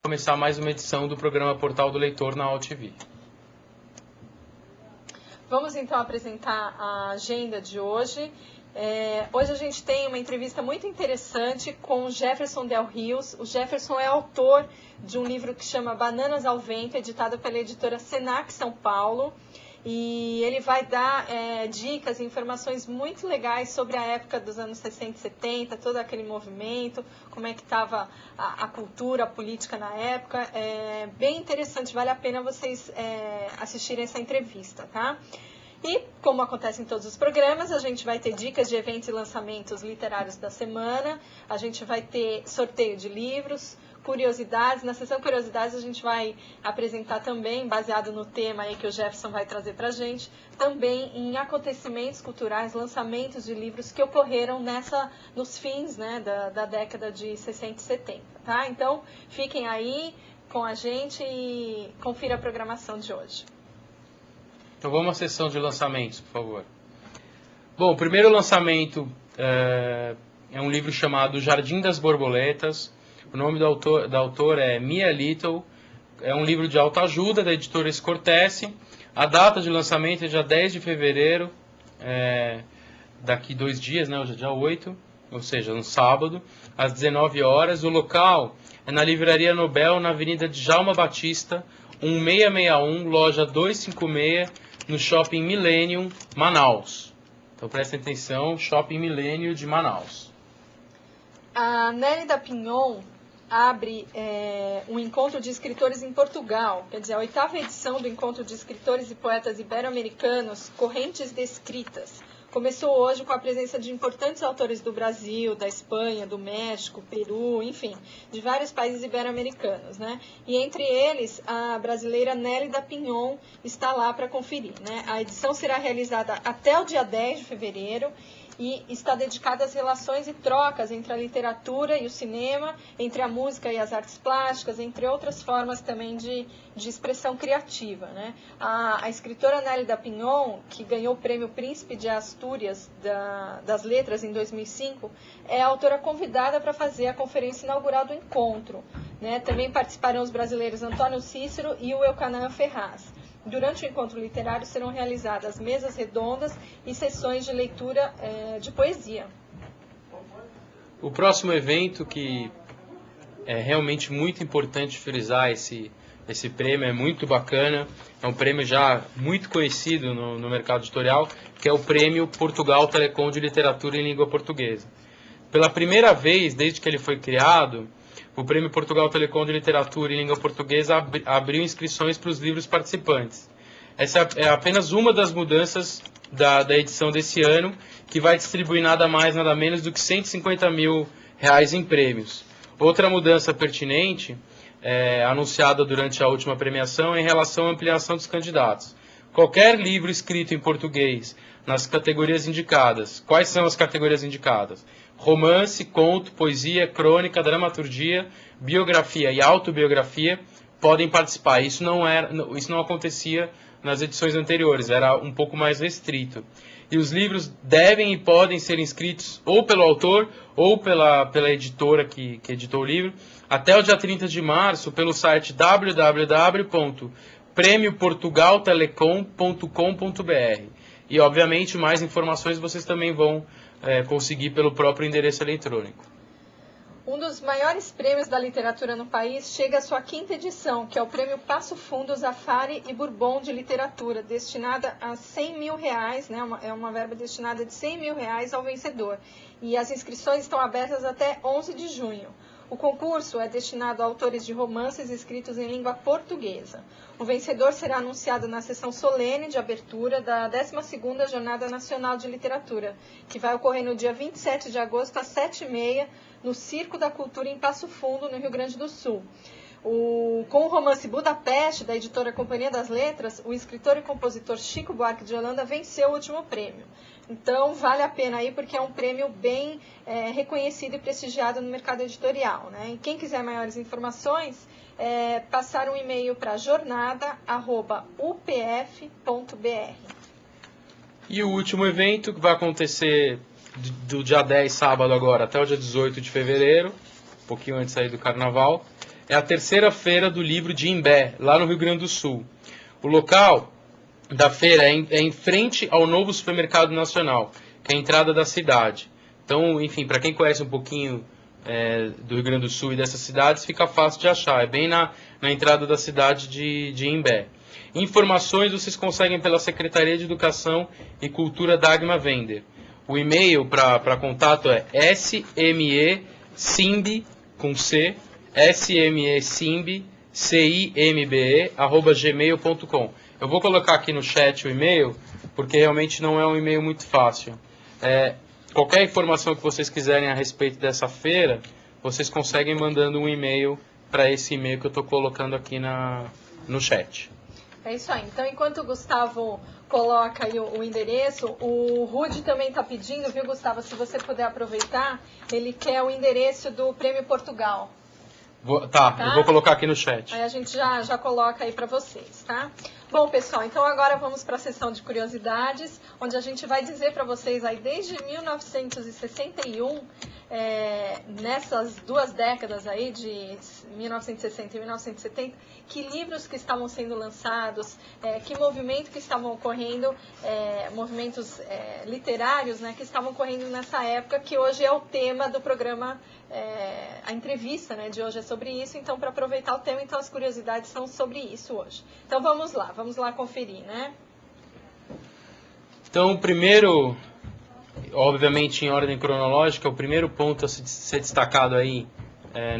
começar mais uma edição do programa Portal do Leitor na AltV. Vamos então apresentar a agenda de hoje. Hoje a gente tem uma entrevista muito interessante com o Jefferson Del Rios. O Jefferson é autor de um livro que chama Bananas ao Vento, editado pela editora Senac São Paulo. E ele vai dar dicas e informações muito legais sobre a época dos anos 60 e 70, todo aquele movimento, como é que estava a cultura, a política na época. É bem interessante, vale a pena vocês assistirem essa entrevista, tá? E, como acontece em todos os programas, a gente vai ter dicas de eventos e lançamentos literários da semana, a gente vai ter sorteio de livros, curiosidades. Na seção curiosidades a gente vai apresentar também, baseado no tema aí que o Jefferson vai trazer pra gente, também em acontecimentos culturais, lançamentos de livros que ocorreram nos fins, né, da década de 60 e 70, tá? Então, fiquem aí com a gente e confira a programação de hoje. Então vamos à sessão de lançamentos, por favor. Bom, o primeiro lançamento é um livro chamado Jardim das Borboletas. O nome da autora é Mia Little. É um livro de autoajuda da editora Scortese. A data de lançamento é dia 10 de fevereiro, daqui 2 dias, né, hoje é dia 8, ou seja, no sábado, às 19 horas. O local é na Livraria Nobel, na Avenida Djalma Batista, 1661, loja 256, no Shopping Millennium, Manaus. Então prestem atenção, Shopping Millennium de Manaus. A Nélida Pinhon abre um encontro de escritores em Portugal, quer dizer, a 8ª edição do Encontro de Escritores e Poetas Ibero-Americanos, Correntes Descritas. Começou hoje com a presença de importantes autores do Brasil, da Espanha, do México, Peru, enfim, de vários países ibero-americanos, né? E entre eles, a brasileira Nélida Pinhon está lá para conferir, né? A edição será realizada até o dia 10 de fevereiro e está dedicada às relações e trocas entre a literatura e o cinema, entre a música e as artes plásticas, entre outras formas também de expressão criativa, né? A escritora Nélida Pinhon, que ganhou o prêmio Príncipe de Astúrias das Letras em 2005, é a autora convidada para fazer a conferência inaugural do encontro, né? Também participarão os brasileiros Antônio Cícero e o Eucanã Ferraz. Durante o encontro literário serão realizadas mesas redondas e sessões de leitura de poesia. O próximo evento, que é realmente muito importante frisar esse prêmio, é muito bacana, é um prêmio já muito conhecido no mercado editorial, que é o Prêmio Portugal Telecom de Literatura em Língua Portuguesa. Pela primeira vez, desde que ele foi criado, o Prêmio Portugal Telecom de Literatura em Língua Portuguesa abriu inscrições para os livros participantes. Essa é apenas uma das mudanças da edição desse ano, que vai distribuir nada mais, nada menos do que R$150 mil em prêmios. Outra mudança pertinente, anunciada durante a última premiação, é em relação à ampliação dos candidatos. Qualquer livro escrito em português nas categorias indicadas. Quais são as categorias indicadas? Romance, conto, poesia, crônica, dramaturgia, biografia e autobiografia podem participar. Isso não acontecia nas edições anteriores, era um pouco mais restrito. E os livros devem e podem ser inscritos ou pelo autor ou pela editora que editou o livro até o dia 30 de março pelo site www.premioportugaltelecom.com.br. E, obviamente, mais informações vocês também vão conseguir pelo próprio endereço eletrônico. Um dos maiores prêmios da literatura no país chega à sua 5ª edição, que é o Prêmio Passo Fundo Zafari e Bourbon de Literatura, destinada a R$100 mil, né? É uma verba destinada de R$100 mil ao vencedor. E as inscrições estão abertas até 11 de junho. O concurso é destinado a autores de romances escritos em língua portuguesa. O vencedor será anunciado na sessão solene de abertura da 12ª Jornada Nacional de Literatura, que vai ocorrer no dia 27 de agosto, às 7h30, no Circo da Cultura, em Passo Fundo, no Rio Grande do Sul. Com o romance Budapeste, da editora Companhia das Letras, o escritor e compositor Chico Buarque de Holanda venceu o último prêmio. Então, vale a pena aí, porque é um prêmio bem reconhecido e prestigiado no mercado editorial, né? E quem quiser maiores informações, passar um e-mail para jornada@upf.br. E o último evento, que vai acontecer do dia 10, sábado agora, até o dia 18 de fevereiro, um pouquinho antes aí do Carnaval, é a terceira feira do livro de Imbé, lá no Rio Grande do Sul. O local da feira é em frente ao novo supermercado nacional, que é a entrada da cidade. Então, enfim, para quem conhece um pouquinho do Rio Grande do Sul e dessas cidades, fica fácil de achar. É bem na entrada da cidade de Imbé. Informações vocês conseguem pela Secretaria de Educação e Cultura Dagmar Vender. O e-mail para contato é smecimbe, com C, smecimbe@gmail.com. Eu vou colocar aqui no chat o e-mail, porque realmente não é um e-mail muito fácil. Qualquer informação que vocês quiserem a respeito dessa feira, vocês conseguem mandando um e-mail para esse e-mail que eu estou colocando aqui no chat. É isso aí. Então, enquanto o Gustavo coloca aí o endereço, o Rude também está pedindo, viu, Gustavo? Se você puder aproveitar, ele quer o endereço do Prêmio Portugal. Tá, eu vou colocar aqui no chat. Aí a gente já coloca aí para vocês, tá? Bom, pessoal, então agora vamos para a sessão de curiosidades, onde a gente vai dizer para vocês aí desde 1961, nessas duas décadas aí, de 1960 e 1970, que livros que estavam sendo lançados, que movimento que estavam ocorrendo, movimentos literários, né, que estavam ocorrendo nessa época, que hoje é o tema do programa, a entrevista, né, de hoje é sobre isso. Então, para aproveitar o tema, então as curiosidades são sobre isso hoje. Então vamos lá conferir, né? Então, o primeiro, obviamente em ordem cronológica, o primeiro ponto a ser destacado aí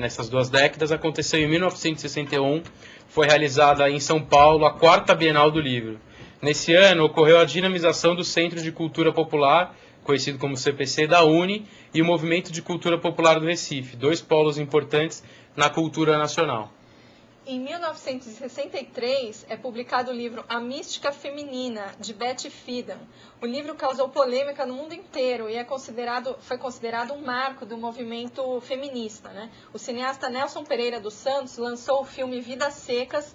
nessas duas décadas aconteceu em 1961, foi realizada em São Paulo a 4ª Bienal do Livro. Nesse ano ocorreu a dinamização do Centro de Cultura Popular, conhecido como CPC, da UNE, e o Movimento de Cultura Popular do Recife, dois polos importantes na cultura nacional. Em 1963 é publicado o livro A Mística Feminina, de Betty Friedan. O livro causou polêmica no mundo inteiro e foi considerado um marco do movimento feminista, né? O cineasta Nelson Pereira dos Santos lançou o filme Vidas Secas,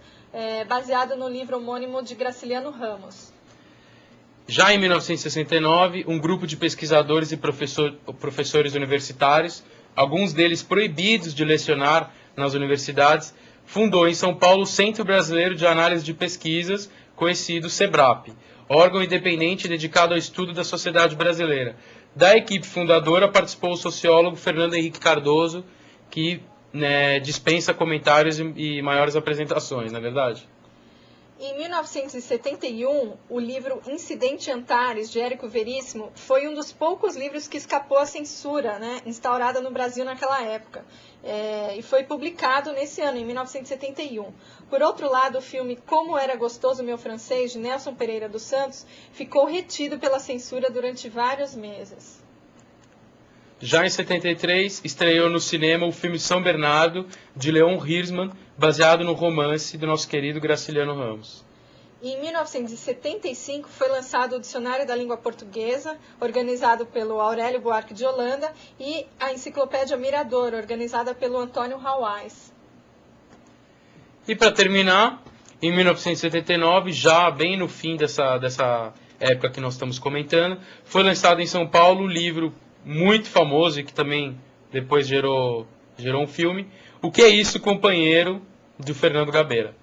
baseado no livro homônimo de Graciliano Ramos. Já em 1969, um grupo de pesquisadores e professores universitários, alguns deles proibidos de lecionar nas universidades, fundou em São Paulo o Centro Brasileiro de Análise de Pesquisas, conhecido SEBRAP, órgão independente dedicado ao estudo da sociedade brasileira. Da equipe fundadora participou o sociólogo Fernando Henrique Cardoso, que dispensa comentários e maiores apresentações, não é verdade? Em 1971, o livro Incidente Antares, de Érico Veríssimo, foi um dos poucos livros que escapou à censura, né, instaurada no Brasil naquela época. E foi publicado nesse ano, em 1971. Por outro lado, o filme Como Era Gostoso Meu Francês, de Nelson Pereira dos Santos, ficou retido pela censura durante vários meses. Já em 73, estreou no cinema o filme São Bernardo, de Leon Hirschman, baseado no romance do nosso querido Graciliano Ramos. Em 1975 foi lançado o Dicionário da Língua Portuguesa, organizado pelo Aurélio Buarque de Holanda, e a Enciclopédia Mirador, organizada pelo Antônio Hauais. E para terminar, em 1979, já bem no fim dessa época que nós estamos comentando, foi lançado em São Paulo o livro muito famoso e que também depois gerou um filme, O Que é Isso, Companheiro, do Fernando Gabeira.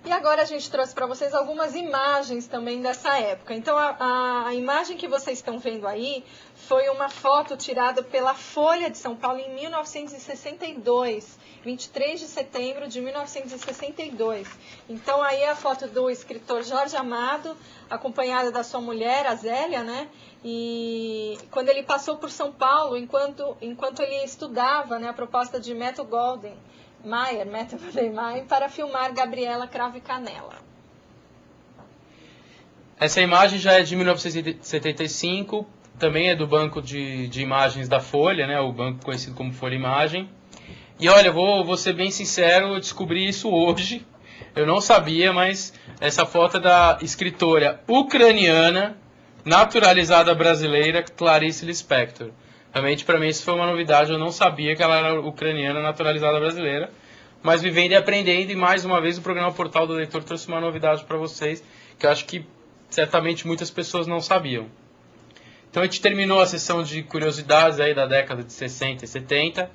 E agora a gente trouxe para vocês algumas imagens também dessa época. Então a imagem que vocês estão vendo aí foi uma foto tirada pela Folha de São Paulo em 1962, 23 de setembro de 1962. Então aí a foto do escritor Jorge Amado, acompanhada da sua mulher, a Zélia, né? E quando ele passou por São Paulo, enquanto ele estudava, né, a proposta de Metro Goldwyn Mayer, para filmar Gabriela Cravo e Canela. Essa imagem já é de 1975, também é do banco de imagens da Folha, né, o banco conhecido como Folha Imagem. E olha, vou ser bem sincero, eu descobri isso hoje, eu não sabia, mas essa foto é da escritora ucraniana, naturalizada brasileira, Clarice Lispector. Realmente, para mim, isso foi uma novidade. Eu não sabia que ela era ucraniana naturalizada brasileira. Mas vivendo e aprendendo, e mais uma vez o programa Portal do Leitor trouxe uma novidade para vocês, que eu acho que certamente muitas pessoas não sabiam. Então a gente terminou a sessão de curiosidades aí da década de 60 e 70.